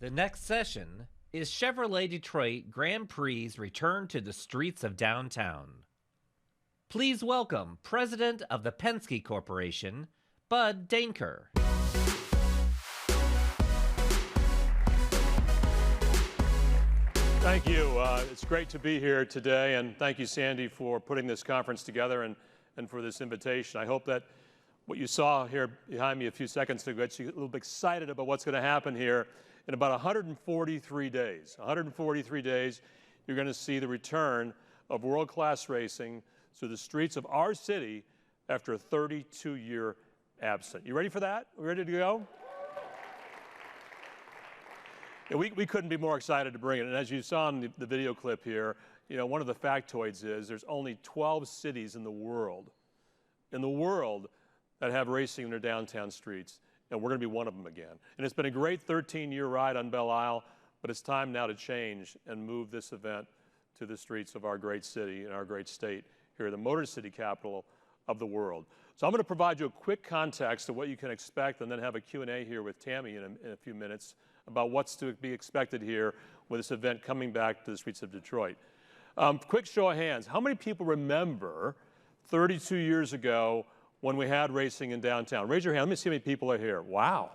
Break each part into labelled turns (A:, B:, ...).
A: The next session is Chevrolet Detroit Grand Prix's return to the streets of downtown. Please welcome President of the Penske Corporation, Bud Denker.
B: Thank you. It's great to be here today, and thank you, Sandy, for putting this conference together and for this invitation. I hope that what you saw here behind me a few seconds ago gets you a little bit excited about what's going to happen here in about 143 days. 143 days, you're going to see the return of world-class racing to the streets of our city after a 32-year absence. You ready for that? We ready to go? Yeah, we couldn't be more excited to bring it. And as you saw in the video clip here, you know, one of the factoids is there's only 12 cities in the world that have racing in their downtown streets, and we're going to be one of them again. And it's been a great 13-year ride on Belle Isle, but it's time now to change and move this event to the streets of our great city and our great state here, the Motor City capital of the world. So I'm going to provide you a quick context of what you can expect and then have a Q&A here with Tammy in a few minutes about what's to be expected here with this event coming back to the streets of Detroit. Quick show of hands. How many people remember 32 years ago when we had racing in downtown? Raise your hand. Let me see how many people are here. Wow.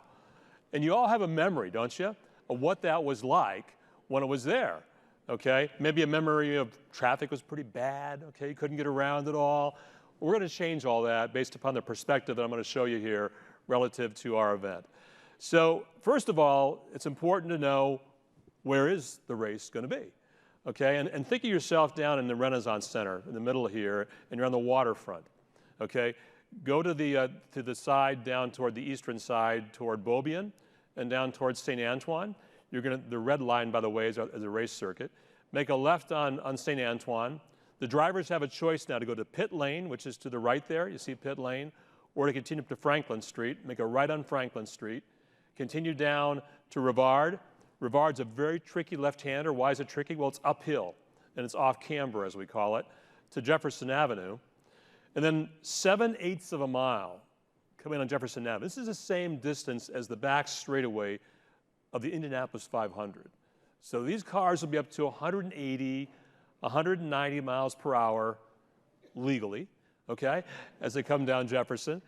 B: And you all have a memory, don't you, of what that was like when it was there, okay? Maybe a memory of traffic was pretty bad, okay? You couldn't get around at all. We're going to change all that based upon the perspective that I'm going to show you here relative to our event. So first of all, it's important to know, where is the race going to be? Okay, and think of yourself down in the Renaissance Center in the middle here, and you're on the waterfront. Okay, go to the side down toward the eastern side toward Beaubien and down towards St. Antoine. The red line, by the way, is a race circuit. Make a left on St. Antoine. The drivers have a choice now to go to Pit Lane, which is to the right there. You see Pit Lane, or to continue up to Franklin Street. Make a right on Franklin Street. Continue down to Rivard. Rivard's a very tricky left-hander. Why is it tricky? Well, it's uphill, and it's off camber, as we call it, to Jefferson Avenue. And then 7/8 of a mile coming on Jefferson Avenue. This is the same distance as the back straightaway of the Indianapolis 500. So these cars will be up to 180, 190 miles per hour legally, okay, as they come down Jefferson.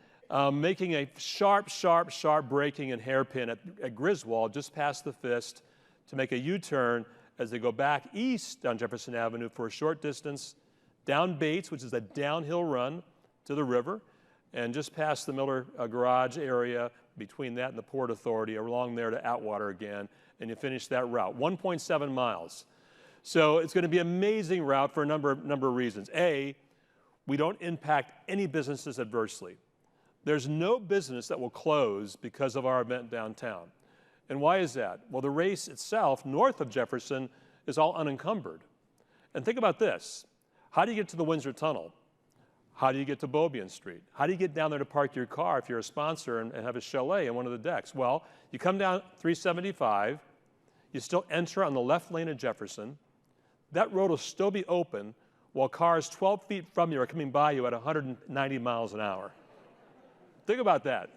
B: Making a sharp braking and hairpin at Griswold, just past the Fist, to make a U-turn as they go back east down Jefferson Avenue for a short distance, down Bates, which is a downhill run to the river, and just past the Miller Garage area, between that and the Port Authority, along there to Atwater again, and you finish that route. 1.7 miles. So it's going to be an amazing route for a number of reasons. A, we don't impact any businesses adversely. There's no business that will close because of our event downtown. And why is that? Well, the race itself, north of Jefferson, is all unencumbered. And think about this. How do you get to the Windsor Tunnel? How do you get to Beaubien Street? How do you get down there to park your car if you're a sponsor and have a chalet in one of the decks? Well, you come down 375, you still enter on the left lane of Jefferson. That road will still be open while cars 12 feet from you are coming by you at 190 miles an hour. Think about that.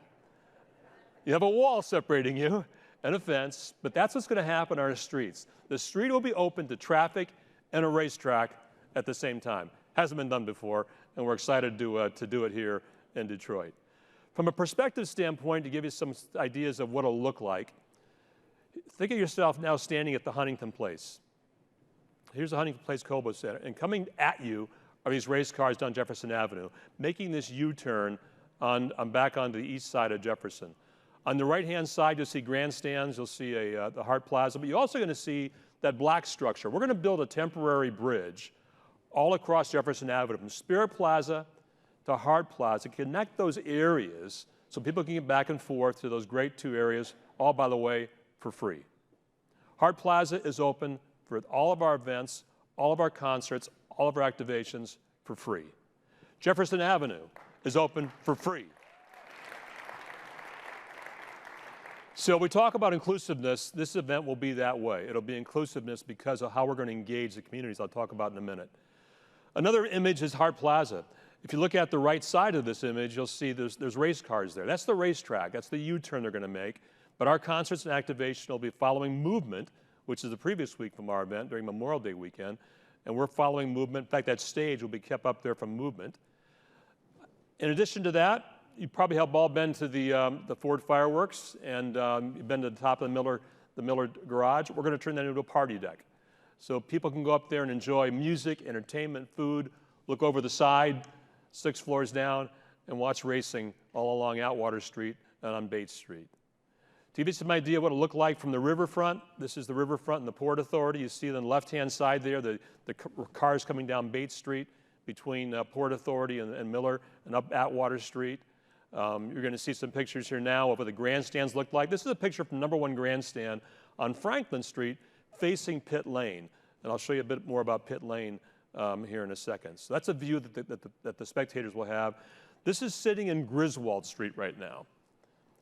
B: You have a wall separating you and a fence, but that's what's going to happen on our streets. The street will be open to traffic and a racetrack at the same time. Hasn't been done before, and we're excited to do it here in Detroit. From a perspective standpoint, to give you some ideas of what it'll look like, think of yourself now standing at the Huntington Place. Here's the Huntington Place Cobo Center, and coming at you are these race cars down Jefferson Avenue, making this U-turn back onto the east side of Jefferson. On the right-hand side, you'll see grandstands, you'll see the Hart Plaza, but you're also going to see that black structure. We're going to build a temporary bridge all across Jefferson Avenue, from Spirit Plaza to Hart Plaza, connect those areas so people can get back and forth to those great two areas, all, by the way, for free. Hart Plaza is open for all of our events, all of our concerts, all of our activations for free. Jefferson Avenue is open for free. So we talk about inclusiveness. This event will be that way. It'll be inclusiveness because of how we're going to engage the communities I'll talk about in a minute. Another image is Hart Plaza. If you look at the right side of this image, you'll see there's race cars there. That's the racetrack. That's the U-turn they're going to make. But our concerts and activation will be following movement, which is the previous week from our event during Memorial Day weekend. And we're following movement. In fact, that stage will be kept up there from movement. In addition to that, you probably have all been to the Ford fireworks, and you've been to the top of the Miller garage. We're going to turn that into a party deck. So people can go up there and enjoy music, entertainment, food, look over the side, 6 floors down, and watch racing all along Atwater Street and on Bates Street. To give you some idea of what it'll look like from the riverfront, this is the riverfront and the Port Authority. You see on the left-hand side there, the cars coming down Bates Street between Port Authority and Miller and up Atwater Street. You're going to see some pictures here now of what the grandstands look like. This is a picture from #1 Grandstand on Franklin Street facing Pitt Lane. And I'll show you a bit more about Pitt Lane here in a second. So that's a view that the spectators will have. This is sitting in Griswold Street right now.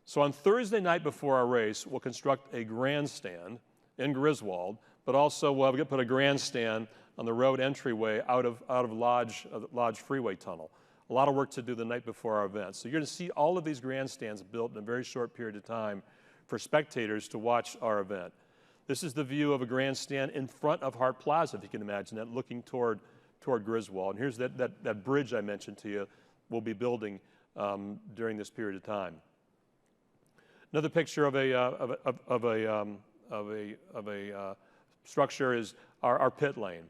B: So on Thursday night before our race, we'll construct a grandstand in Griswold, but also we'll put a grandstand on the road entryway out of Lodge Freeway Tunnel. A lot of work to do the night before our event. So you're going to see all of these grandstands built in a very short period of time for spectators to watch our event. This is the view of a grandstand in front of Hart Plaza, if you can imagine that, looking toward Griswold. And here's that bridge I mentioned to you we'll be building during this period of time. Another picture of a structure is our pit lane.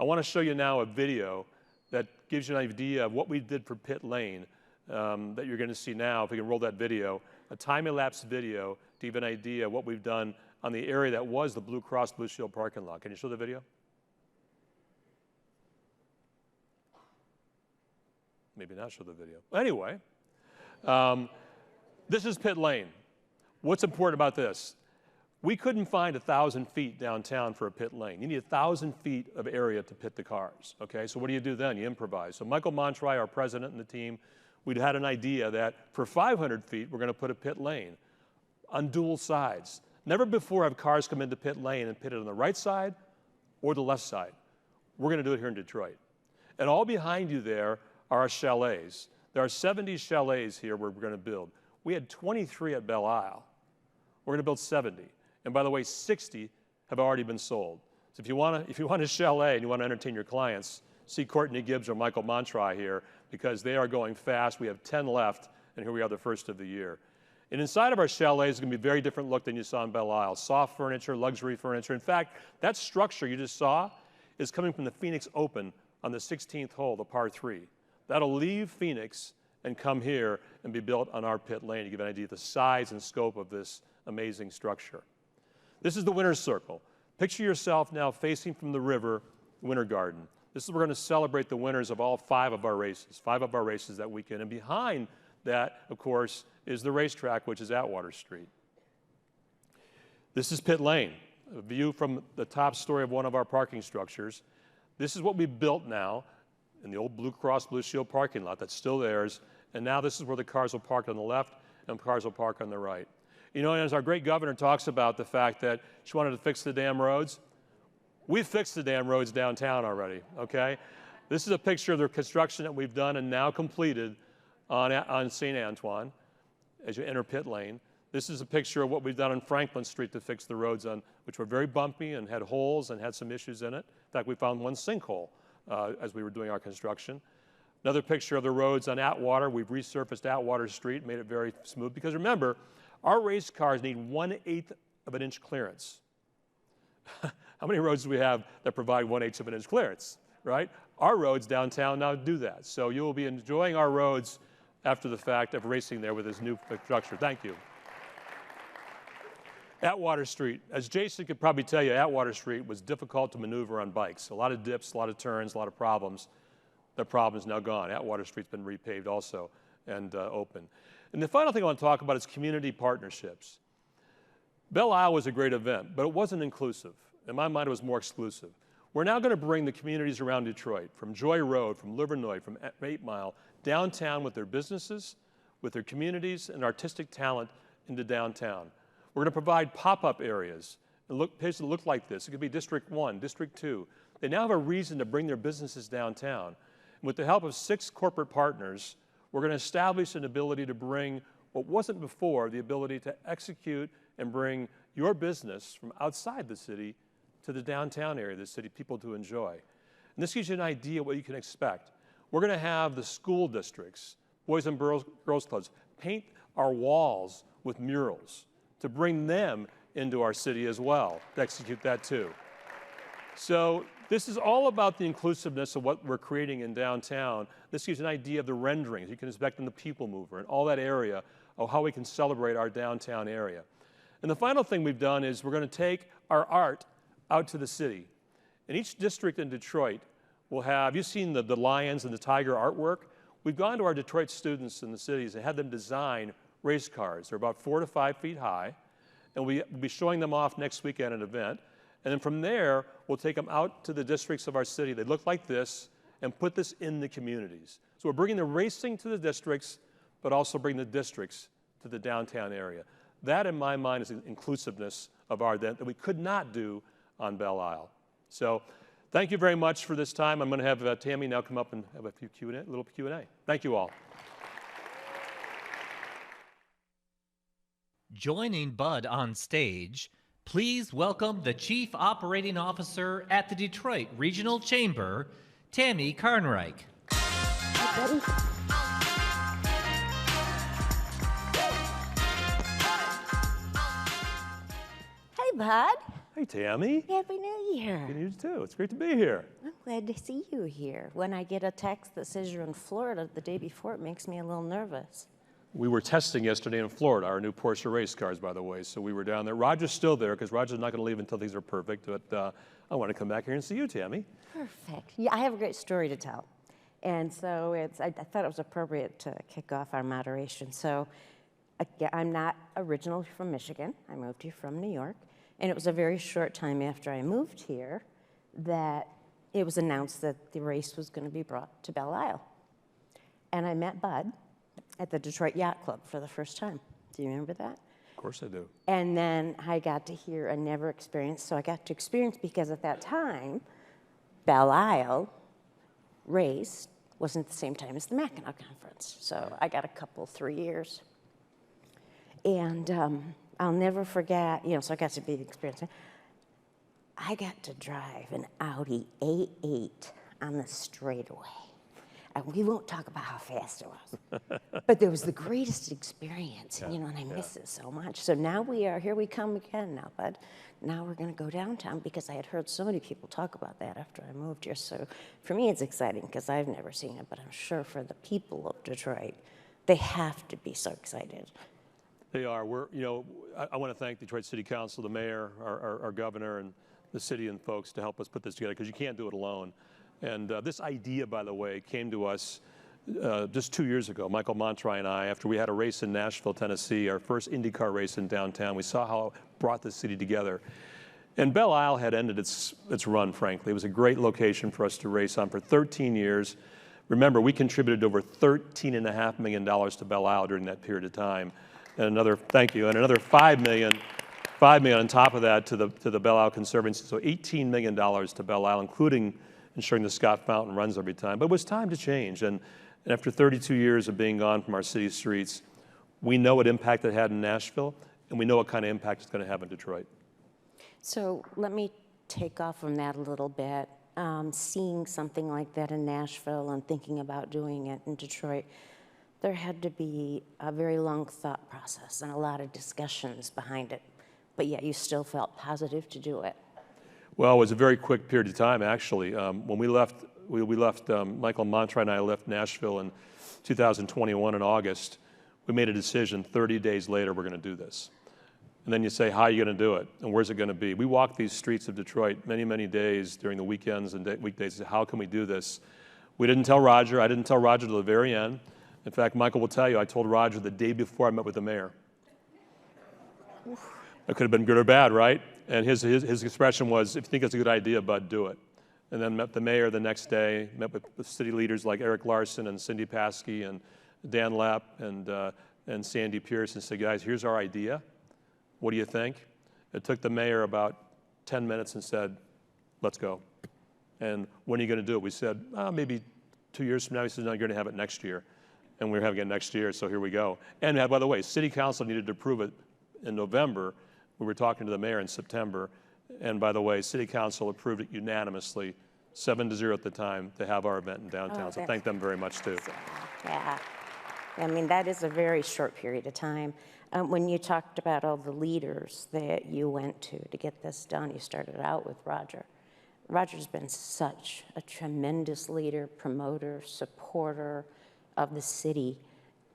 B: I want to show you now a video that gives you an idea of what we did for Pit Lane that you're going to see now. If we can roll that video, a time-elapsed video to give an idea of what we've done on the area that was the Blue Cross Blue Shield parking lot. Can you show the video? Maybe not show the video. Anyway, this is Pit Lane. What's important about this? We couldn't find 1,000 feet downtown for a pit lane. You need 1,000 feet of area to pit the cars, okay? So what do you do then? You improvise. So Michael Montry, our president and the team, we'd had an idea that for 500 feet, we're gonna put a pit lane on dual sides. Never before have cars come into pit lane and pitted on the right side or the left side. We're gonna do it here in Detroit. And all behind you there are our chalets. There are 70 chalets here where we're gonna build. We had 23 at Belle Isle. We're gonna build 70. And by the way, 60 have already been sold. So if you want a chalet and you want to entertain your clients, see Courtney Gibbs or Michael Montry here because they are going fast. We have 10 left, and here we are the first of the year. And inside of our chalet is going to be a very different look than you saw in Belle Isle. Soft furniture, luxury furniture. In fact, that structure you just saw is coming from the Phoenix Open on the 16th hole, the par 3. That'll leave Phoenix and come here and be built on our pit lane to give an idea of the size and scope of this amazing structure. This is the winner's circle. Picture yourself now facing from the river, Winter Garden. This is where we're going to celebrate the winners of all 5 of our races that weekend. And behind that, of course, is the racetrack, which is Atwater Street. This is Pit Lane, a view from the top story of one of our parking structures. This is what we built now in the old Blue Cross Blue Shield parking lot that's still theirs. And now this is where the cars will park on the left and cars will park on the right. You know, as our great governor talks about the fact that she wanted to fix the damn roads, we've fixed the damn roads downtown already, okay? This is a picture of the construction that we've done and now completed on St. Antoine as you enter Pit Lane. This is a picture of what we've done on Franklin Street to fix the roads which were very bumpy and had holes and had some issues in it. In fact, we found one sinkhole as we were doing our construction. Another picture of the roads on Atwater. We've resurfaced Atwater Street, made it very smooth because remember, our race cars need 1/8 of an inch clearance. How many roads do we have that provide 1/8 of an inch clearance, right? Our roads downtown now do that. So you will be enjoying our roads after the fact of racing there with this new structure. Thank you. Atwater Street. As Jason could probably tell you, Atwater Street was difficult to maneuver on bikes. A lot of dips, a lot of turns, a lot of problems. The problem is now gone. Atwater Street's been repaved also and open. And the final thing I want to talk about is community partnerships. Belle Isle was a great event, but it wasn't inclusive. In my mind, it was more exclusive. We're now going to bring the communities around Detroit, from Joy Road, from Livernois, from 8 Mile, downtown with their businesses, with their communities, and artistic talent into downtown. We're going to provide pop-up areas and places that look like this. It could be District 1, District 2. They now have a reason to bring their businesses downtown. And with the help of 6 corporate partners, we're going to establish an ability to bring what wasn't before, the ability to execute and bring your business from outside the city to the downtown area of the city, people to enjoy. And this gives you an idea of what you can expect. We're going to have the school districts, Boys and Girls Clubs, paint our walls with murals to bring them into our city as well, to execute that too. So this is all about the inclusiveness of what we're creating in downtown. This gives you an idea of the renderings you can expect in the People Mover and all that area of how we can celebrate our downtown area. And the final thing we've done is we're going to take our art out to the city. In each district in Detroit, we'll have, you've seen the lions and the tiger artwork. We've gone to our Detroit students in the cities and had them design race cars. They're about 4 to 5 feet high, and we'll be showing them off next week at an event. And then from there, we'll take them out to the districts of our city. They look like this, and put this in the communities. So we're bringing the racing to the districts, but also bring the districts to the downtown area. That, in my mind, is the inclusiveness of our event that we could not do on Belle Isle. So thank you very much for this time. I'm going to have Tammy now come up and have a little Q&A. Thank you all.
A: Joining Bud on stage, please welcome the Chief Operating Officer at the Detroit Regional Chamber, Tammy Carnrike.
C: Hi, buddy. Hey, Bud.
B: Hey, Tammy.
C: Happy New Year.
B: Good news, too. It's great to be here.
C: I'm glad to see you here. When I get a text that says you're in Florida the day before, it makes me a little nervous.
B: We were testing yesterday in Florida, our new Porsche race cars, by the way. So we were down there. Roger's still there because Roger's not going to leave until things are perfect. But I want to come back here and see you, Tammy.
C: Perfect. Yeah, I have a great story to tell. And so I thought it was appropriate to kick off our moderation. So again, I'm not originally from Michigan. I moved here from New York. And it was a very short time after I moved here that it was announced that the race was going to be brought to Belle Isle. And I met Bud at the Detroit Yacht Club for the first time. Do you remember that?
B: Of course I do.
C: And then I got to hear a never experience. So I got to experience because at that time, Belle Isle race wasn't the same time as the Mackinac Conference. So I got a couple, 3 years. And I'll never forget, so I got to be experiencing. I got to drive an Audi A8 on the straightaway. And we won't talk about how fast it was. But it was the greatest experience, and I miss it so much. So now here we come again now, Bud. Now we're going to go downtown because I had heard so many people talk about that after I moved here. So for me, it's exciting because I've never seen it, but I'm sure for the people of Detroit, they have to be so excited.
B: They are. I want to thank Detroit City Council, the mayor, our governor, and the city and folks to help us put this together because you can't do it alone. And this idea, by the way, came to us just 2 years ago. Michael Montry and I, after we had a race in Nashville, Tennessee, our first IndyCar race in downtown, we saw how it brought the city together. And Belle Isle had ended its run, frankly. It was a great location for us to race on for 13 years. Remember, we contributed over $13.5 million to Belle Isle during that period of time. And another, thank you, and another $5 million on top of that to the Belle Isle Conservancy. So $18 million to Belle Isle, including ensuring the Scott Fountain runs every time. But it was time to change. And after 32 years of being gone from our city streets, we know what impact it had in Nashville, and we know what kind of impact it's going to have in Detroit.
C: So let me take off from that a little bit. Seeing something like that in Nashville and thinking about doing it in Detroit, there had to be a very long thought process and a lot of discussions behind it. But yet you still felt positive to do it.
B: Well, it was a very quick period of time, actually. When we left, Michael Montry and I left Nashville in 2021 in August. We made a decision 30 days later, we're going to do this. And then you say, how are you going to do it? And where's it going to be? We walked these streets of Detroit many, many days during the weekends and weekdays. And said, how can we do this? We didn't tell Roger. I didn't tell Roger till the very end. In fact, Michael will tell you, I told Roger the day before I met with the mayor. It could have been good or bad, right? And his expression was, if you think it's a good idea, Bud, do it. And then met the mayor the next day, met with city leaders like Eric Larson and Cindy Paskey and Dan Lepp and Sandy Pierce and said, guys, here's our idea. What do you think? It took the mayor about 10 minutes and said, let's go. And when are you going to do it? We said, maybe 2 years from now. He said, no, you're going to have it next year. And we're having it next year, so here we go. And by the way, city council needed to approve it in November We were talking to the mayor in September, and by the way, City Council approved it unanimously, 7-0 at the time, to have our event in downtown. So thank them very much too.
C: Yeah. I mean, that is a very short period of time. When you talked about all the leaders that you went to get this done, you started out with Roger. Roger's been such a tremendous leader, promoter, supporter of the city.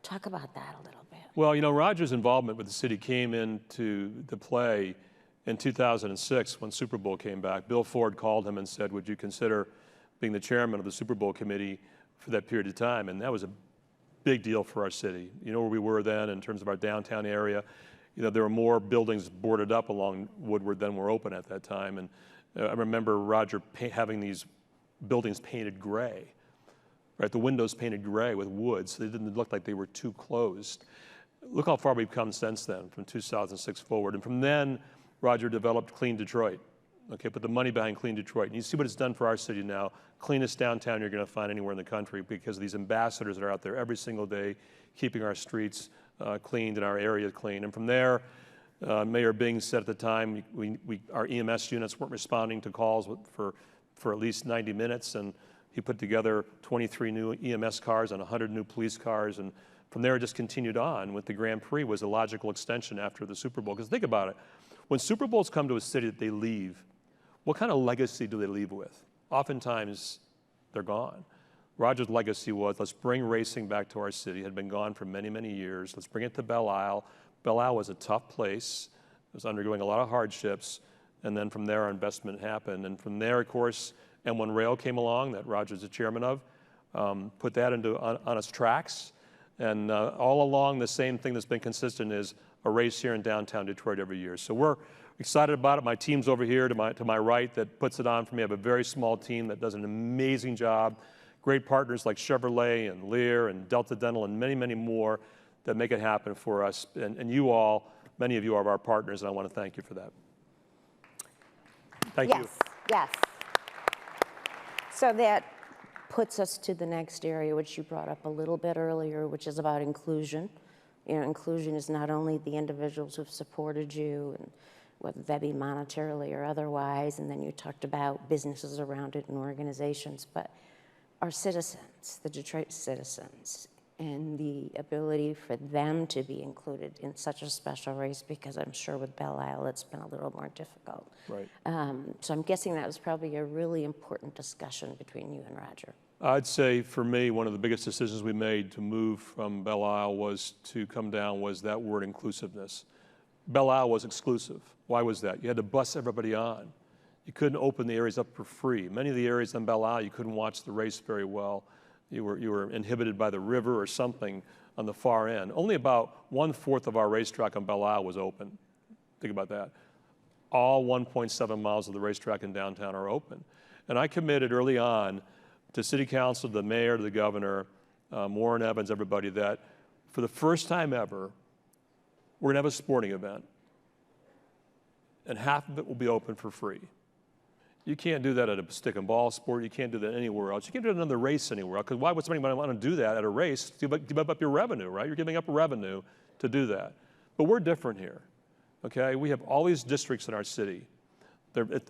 C: Talk about that a little bit.
B: Well, you know, Roger's involvement with the city came into the play in 2006 when Super Bowl came back. Bill Ford called him and said, would you consider being the chairman of the Super Bowl committee for that period of time? And that was a big deal for our city. You know where we were then in terms of our downtown area. You know, there were more buildings boarded up along Woodward than were open at that time. And I remember Roger having these buildings painted gray, right? The windows painted gray with wood, so they didn't look like they were too closed. Look how far we've come since then, from 2006 forward. And from then, Roger developed Clean Detroit. Okay, put the money behind Clean Detroit. And you see what it's done for our city now. Cleanest downtown you're going to find anywhere in the country because of these ambassadors that are out there every single day keeping our streets cleaned and our area clean. And from there, Mayor Bing said at the time, our EMS units weren't responding to calls for at least 90 minutes, and he put together 23 new EMS cars and 100 new police cars, and from there it just continued on with the Grand Prix was a logical extension after the Super Bowl. Because think about it, when Super Bowls come to a city that they leave, what kind of legacy do they leave with? Oftentimes, they're gone. Roger's legacy was, let's bring racing back to our city. It had been gone for many, many years. Let's bring it to Belle Isle. Belle Isle was a tough place. It was undergoing a lot of hardships. And then from there, our investment happened. And from there, of course, M1 Rail came along that Roger's the chairman of, put that on its tracks. And all along, the same thing that's been consistent is a race here in downtown Detroit every year. So we're excited about it. My team's over here to my right that puts it on for me. I have a very small team that does an amazing job. Great partners like Chevrolet and Lear and Delta Dental and many, many more that make it happen for us. And you all, many of you are our partners, and I want to thank you for that. Thank you.
C: Yes. So that puts us to the next area, which you brought up a little bit earlier, which is about inclusion. You know, inclusion is not only the individuals who've supported you, and whether that be monetarily or otherwise, and then you talked about businesses around it and organizations, but our citizens, the Detroit citizens, and the ability for them to be included in such a special race, because I'm sure with Belle Isle it's been a little more difficult.
B: Right.
C: So I'm guessing that was probably a really important discussion between you and Roger.
B: I'd say for me, one of the biggest decisions we made to move from Belle Isle was that word inclusiveness. Belle Isle was exclusive. Why was that? You had to bus everybody on. You couldn't open the areas up for free. Many of the areas on Belle Isle, you couldn't watch the race very well. You were inhibited by the river or something on the far end. Only about 1/4 of our racetrack on Belle Isle was open. Think about that. All 1.7 miles of the racetrack in downtown are open. And I committed early on to City Council, to the mayor, to the governor, Warren Evans, everybody, that for the first time ever, we're gonna have a sporting event. And half of it will be open for free. You can't do that at a stick and ball sport. You can't do that anywhere else. You can't do it at another race anywhere else. Because why would somebody want to do that at a race? Give up your revenue, right? You're giving up revenue to do that. But we're different here, okay? We have all these districts in our city.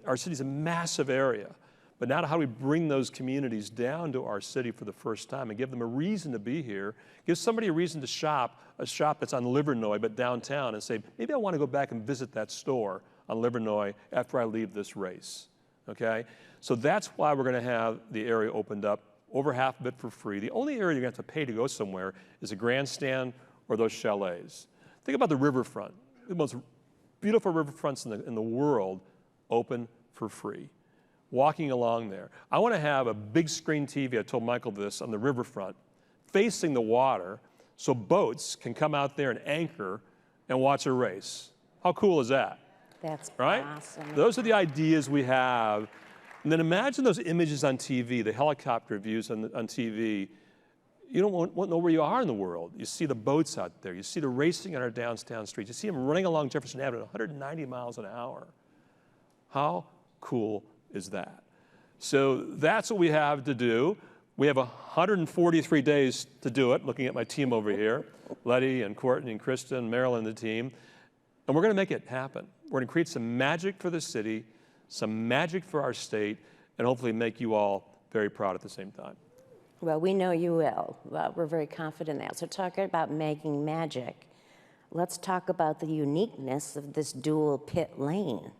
B: Our city's a massive area. But now how do we bring those communities down to our city for the first time and give them a reason to be here, give somebody a reason to shop, a shop that's on Livernois but downtown, and say, maybe I want to go back and visit that store on Livernois after I leave this race. Okay? So that's why we're going to have the area opened up, over half of it for free. The only area you're going to have to pay to go somewhere is a grandstand or those chalets. Think about the riverfront. The most beautiful riverfronts in the world open for free. Walking along there. I want to have a big screen TV, I told Michael this, on the riverfront, facing the water, so boats can come out there and anchor and watch a race. How cool is that?
C: That's
B: right?
C: Awesome.
B: Those are the ideas we have. And then imagine those images on TV, the helicopter views on TV. You don't want to know where you are in the world. You see the boats out there. You see the racing on our downtown streets. You see them running along Jefferson Avenue at 190 miles an hour. How cool is that? So that's what we have to do. We have 143 days to do it, looking at my team over here, Letty and Courtney and Kristen, Marilyn, the team. And we're going to make it happen. We're going to create some magic for the city, some magic for our state, and hopefully make you all very proud at the same time.
C: Well, we know you will. We're very confident in that. So talking about making magic, let's talk about the uniqueness of this dual pit lane.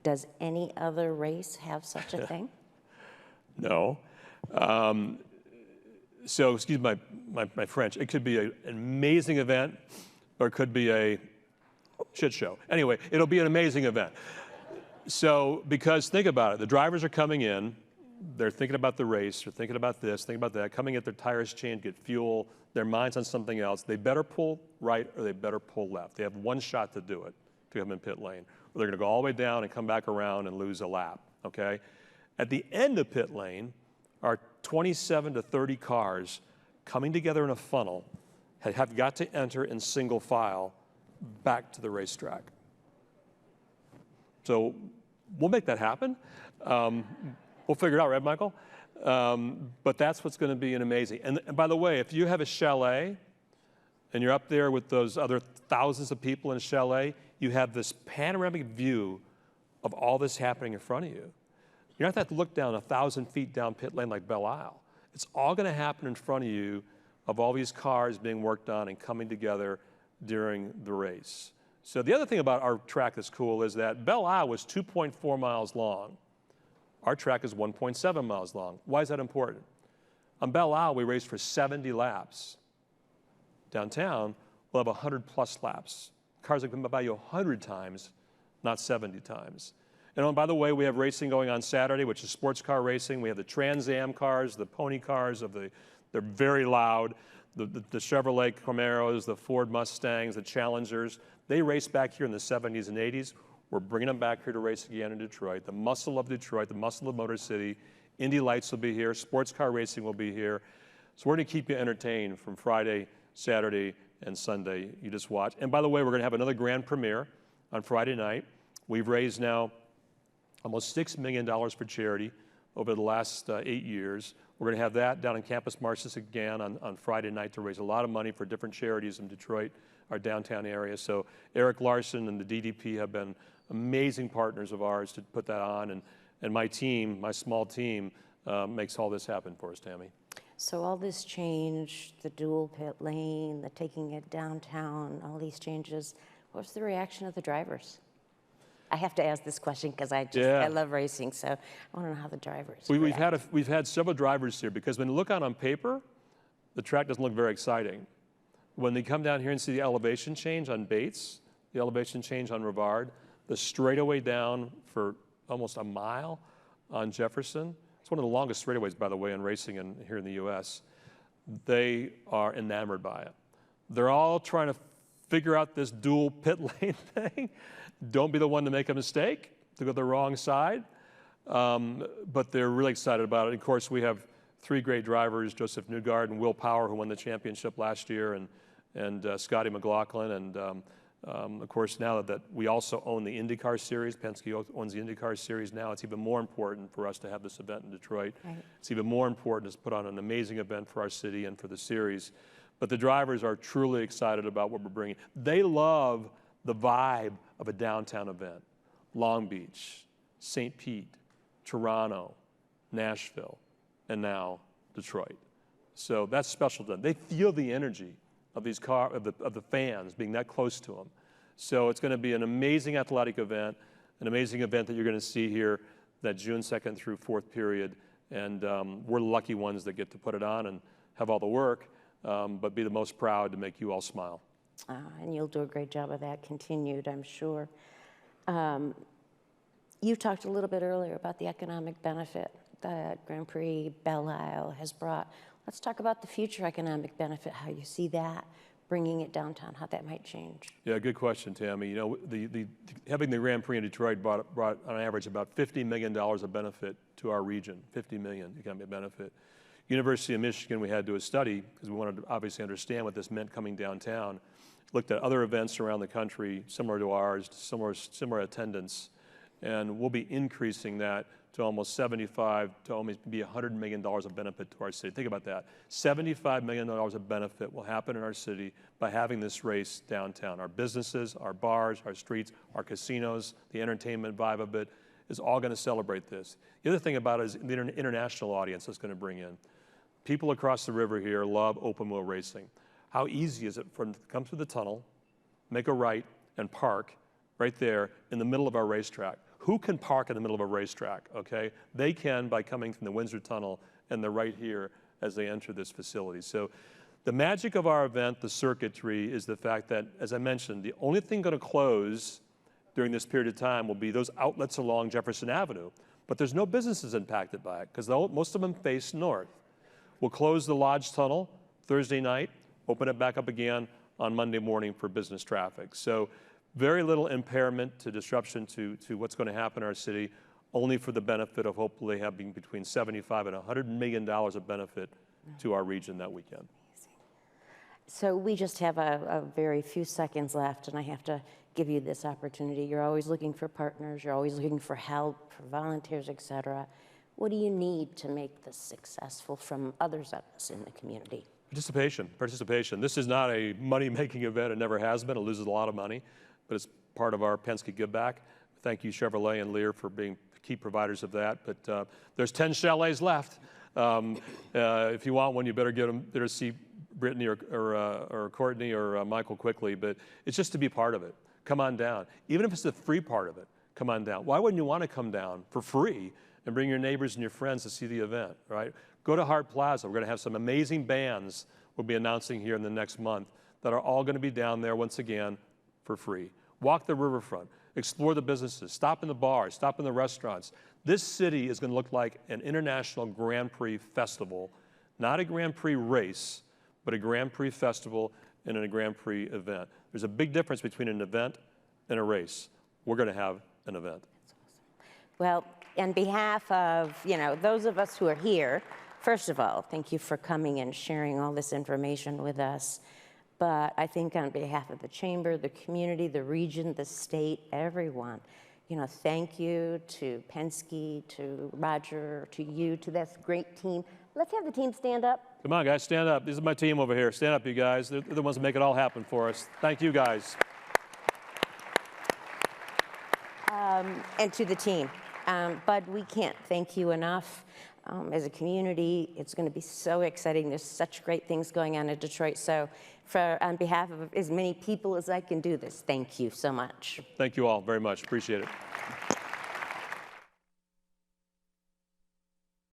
C: Does any other race have such a thing?
B: No. So, excuse my French, it could be an amazing event or it could be a shit show. Anyway, it'll be an amazing event. So, because think about it, the drivers are coming in, they're thinking about the race, they're thinking about this, thinking about that, coming at their tires changed, get fuel, their mind's on something else. They better pull right or they better pull left. They have one shot to do it, to come in pit lane. Or they're gonna go all the way down and come back around and lose a lap, okay? At the end of pit lane are 27 to 30 cars coming together in a funnel, have got to enter in single file back to the racetrack. So we'll make that happen. We'll figure it out, right, Michael? But that's what's going to be an amazing. And by the way, if you have a chalet and you're up there with those other thousands of people in a chalet, you have this panoramic view of all this happening in front of you. You don't have to look down 1,000 feet down pit lane like Belle Isle. It's all going to happen in front of you of all these cars being worked on and coming together during the race. So the other thing about our track that's cool is that Belle Isle was 2.4 miles long. Our track is 1.7 miles long. Why is that important? On Belle Isle, we raced for 70 laps. Downtown, we'll have 100 plus laps. Cars that come by you 100 times, not 70 times. And by the way, we have racing going on Saturday, which is sports car racing. We have the Trans Am cars, the pony cars, they're very loud. The Chevrolet Camaros, the Ford Mustangs, the Challengers. They raced back here in the 70s and 80s. We're bringing them back here to race again in Detroit. The muscle of Detroit, the muscle of Motor City. Indy Lights will be here. Sports car racing will be here. So we're going to keep you entertained from Friday, Saturday, and Sunday. You just watch. And by the way, we're going to have another grand premiere on Friday night. We've raised now almost $6 million for charity over the last 8 years. We're going to have that down in Campus Martius again on Friday night to raise a lot of money for different charities in Detroit, our downtown area. So Eric Larson and the DDP have been amazing partners of ours to put that on. And my team, my small team, makes all this happen for us, Tammy.
C: So all this change, the dual pit lane, the taking it downtown, all these changes, what's the reaction of the drivers? I have to ask this question because I love racing, so I want to know how the drivers
B: we've had several drivers here because when you look out on paper, the track doesn't look very exciting. When they come down here and see the elevation change on Bates, the elevation change on Rivard, the straightaway down for almost a mile on Jefferson, it's one of the longest straightaways, by the way, in racing here in the U.S. They are enamored by it. They're all trying to figure out this dual pit lane thing. Don't be the one to make a mistake, to go the wrong side. But they're really excited about it. Of course, we have three great drivers, Joseph Newgard and Will Power, who won the championship last year, and Scotty McLaughlin. And of course, now that we also own the IndyCar Series, Penske owns the IndyCar Series now, it's even more important for us to have this event in Detroit. Right. It's even more important to put on an amazing event for our city and for the series. But the drivers are truly excited about what we're bringing. They love the vibe of a downtown event. Long Beach, St. Pete, Toronto, Nashville, and now Detroit. So that's special to them. They feel the energy of these of the fans being that close to them. So it's going to be an amazing athletic event, an amazing event that you're going to see here that June 2nd through 4th period. And we're the lucky ones that get to put it on and have all the work, but be the most proud to make you all smile.
C: And you'll do a great job of that continued, I'm sure. You talked a little bit earlier about the economic benefit that Grand Prix Belle Isle has brought. Let's talk about the future economic benefit, how you see that, bringing it downtown, how that might change.
B: Yeah, good question, Tammy. You know, having the Grand Prix in Detroit brought on average about $50 million of benefit to our region, $50 million economic benefit. University of Michigan, we had to do a study because we wanted to obviously understand what this meant coming downtown. Looked at other events around the country, similar to ours, similar attendance, And we'll be increasing that to almost 75, to almost be $100 million of benefit to our city. Think about that. $75 million of benefit will happen in our city by having this race downtown. Our businesses, our bars, our streets, our casinos, the entertainment vibe of it is all going to celebrate this. The other thing about it is the international audience that's going to bring in. People across the river here love open wheel racing. How easy is it for them to come through the tunnel, make a right, and park right there in the middle of our racetrack? Who can park in the middle of a racetrack, okay? They can by coming from the Windsor Tunnel, and they're right here as they enter this facility. So the magic of our event, the circuitry, is the fact that, as I mentioned, the only thing going to close during this period of time will be those outlets along Jefferson Avenue. But there's no businesses impacted by it because most of them face north. We'll close the Lodge Tunnel Thursday night, open it back up again on Monday morning for business traffic. So very little impairment to disruption to what's going to happen in our city, only for the benefit of hopefully having between $75 and $100 million of benefit to our region that weekend.
C: So we just have a very few seconds left, and I have to give you this opportunity. You're always looking for partners, you're always looking for help, for volunteers, et cetera. What do you need to make this successful from others of us in the community?
B: Participation. This is not a money-making event. It never has been. It loses a lot of money, but it's part of our Penske Give Back. Thank you, Chevrolet and Lear, for being key providers of that. But there's 10 chalets left. If you want one, you better see Brittany or Courtney or Michael quickly. But it's just to be part of it. Come on down. Even if it's the free part of it, come on down. Why wouldn't you want to come down for free and bring your neighbors and your friends to see the event, right? Go to Hart Plaza. We're going to have some amazing bands we'll be announcing here in the next month that are all going to be down there once again for free. Walk the riverfront. Explore the businesses. Stop in the bars. Stop in the restaurants. This city is going to look like an international Grand Prix festival, not a Grand Prix race, but a Grand Prix festival and a Grand Prix event. There's a big difference between an event and a race. We're going to have an event.
C: Well, on behalf of, those of us who are here, first of all, thank you for coming and sharing all this information with us. But I think on behalf of the chamber, the community, the region, the state, everyone, thank you to Penske, to Roger, to you, to this great team. Let's have the team stand up.
B: Come on, guys, stand up. This is my team over here. Stand up, you guys. They're the ones that make it all happen for us. Thank you, guys.
C: And to the team. Bud, we can't thank you enough. As a community, it's going to be so exciting. There's such great things going on in Detroit. So on behalf of as many people as I can do this, thank you so much.
B: Thank you all very much. Appreciate it.